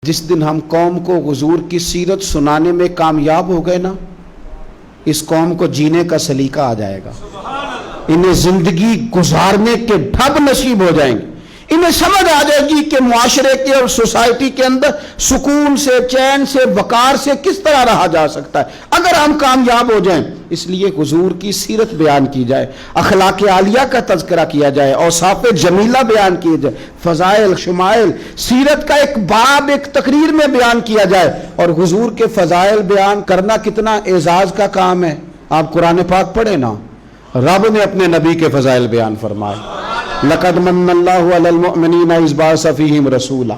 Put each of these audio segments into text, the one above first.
जिस दिन हम कौम को हुजूर की सीरत सुनाने में कामयाब हो गए ना, इस कौम को जीने का सलीका आ जाएगा। इन्हें जिंदगी गुजारने के ढब नसीब हो जाएंगे। इन्हें समझ आ जाएगी कि मुआशरे के और सोसाइटी के अंदर सुकून से, चैन से, वकार से किस तरह रहा जा सकता है अगर हम कामयाब हो जाएं। इसलिए हुजूर की सीरत बयान की जाए, अखलाक आलिया का तज़किरा किया जाए, औसाफ जमीला बयान किए जाए, फ़ज़ाइल शमाइल सीरत का एक बाब एक तकरीर में बयान किया जाए। और हुजूर के फ़ज़ाइल बयान करना कितना एजाज का काम है। आप कुरान पाक पढ़े ना, रब ने अपने नबी के फ़ज़ाइल बयान फरमाए। लक़द मन्नल्लाहु अलल मुअमिनीना इज़ बअसा फ़ीहिम रसूला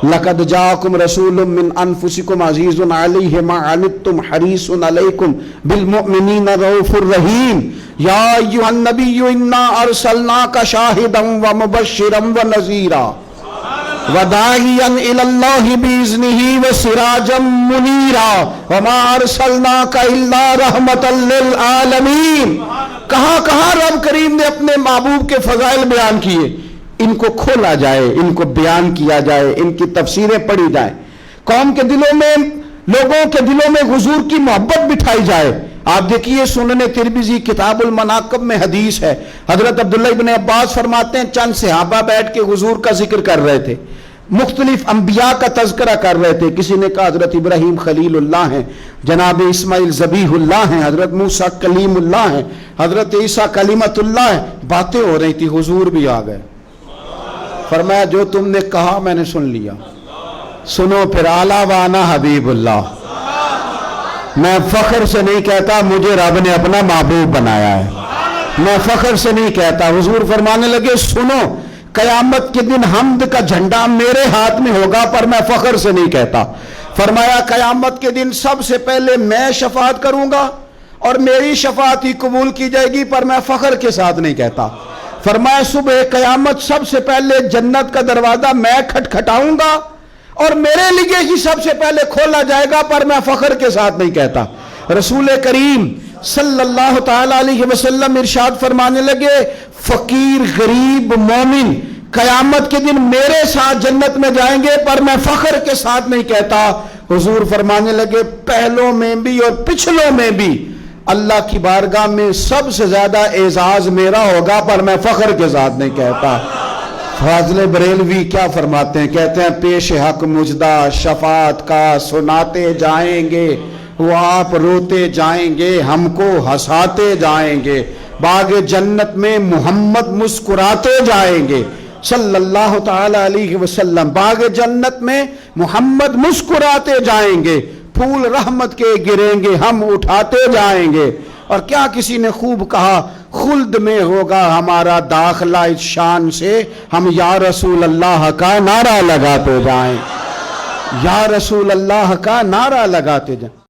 लक़द जाअकुम रसूलुम मिन अनफुसिकुम अज़ीज़ुन अलैहि मा अनित्तुम हरीसुन अलैकुम बिल मुअमिनीना रऊफ़ुर रहीम या अय्युहन नबिय्यु इन्ना अरसलनाका शाहिदन व मुबश्शिरन व नज़ीरा व दाइयन इलल्लाहि बिइज़्निही व सिराजम मुनीरा व मा अरसलनाका इल्ला रहमतल लिल आलमीन। कहाँ रब करीम ने अपने महबूब के फ़ज़ाइल बयान किए। इनको खोला जाए, इनको बयान किया जाए, इनकी तफसीरें पढ़ी जाए, कौम के दिलों में, लोगों के दिलों में हुजूर की मोहब्बत बिठाई जाए। आप देखिए सुनने तिरमिज़ी किताबुल मनाक़िब में हदीस है, हजरत अब्दुल्लाह इब्न अब्बास फरमाते हैं चंद सहाबा बैठ के हुजूर का जिक्र कर रहे थे, मुख्तलिफ अंबिया का तज़किरा कर रहे थे। किसी ने कहा हजरत इब्राहीम खलीलुल्लाह हैं, जनाब इस्माइल ज़बीहुल्लाह हैं, हजरत मूसा कलीमुल्लाह हैं, हजरत ईसा कलीमतुल्लाह हैं। बातें हो रही थी, हुजूर भी आ गए। फरमाया जो तुमने कहा मैंने सुन लिया, सुनो फिर आला वाना हबीबुल्लाह। मैं फख्र से नहीं कहता मुझे रब ने अपना महबूब बनाया है, मैं फख्र से नहीं कहता। हुजूर फरमाने लगे सुनो, कयामत के दिन हम्द का झंडा मेरे हाथ में होगा, पर मैं फख्र से नहीं कहता। फरमाया कयामत के दिन सबसे पहले मैं शफात करूंगा और मेरी शफात ही कबूल की जाएगी, पर मैं फख्र के साथ नहीं कहता। फरमाया सुबह कयामत सबसे पहले जन्नत का दरवाजा मैं खटखटाऊंगा और मेरे लिए ही सबसे पहले खोला जाएगा, पर मैं फख्र के साथ नहीं कहता। रसूल करीम सल्लल्लाहु ताला अलैहि वसल्लम इरशाद फरमाने लगे फकीर गरीब मोमिन कयामत के दिन मेरे साथ जन्नत में जाएंगे, पर मैं फख्र के साथ नहीं कहता। हुजूर फरमाने लगे पहलों में भी और पिछलों में भी अल्लाह की बारगाह में सबसे ज्यादा एजाज मेरा होगा, पर मैं फख्र के साथ नहीं कहता। फाज़िल बरेलवी क्या फरमाते हैं, कहते हैं पेश हक मुजदा शफात का सुनाते जाएंगे, वो आप रोते जाएंगे हमको हंसाते जाएंगे, बागे जन्नत में मोहम्मद मुस्कुराते जाएंगे सल्लल्लाहु ताला अलैहि वसल्लम। बागे जन्नत में मोहम्मद मुस्कुराते जाएंगे, फूल रहमत के गिरेंगे हम उठाते जाएंगे। और क्या किसी ने खूब कहा, खुल्द में होगा हमारा दाखला इस शान से हम या रसूल अल्लाह का नारा लगाते जाएं, या रसूल अल्लाह का नारा लगाते जाएं।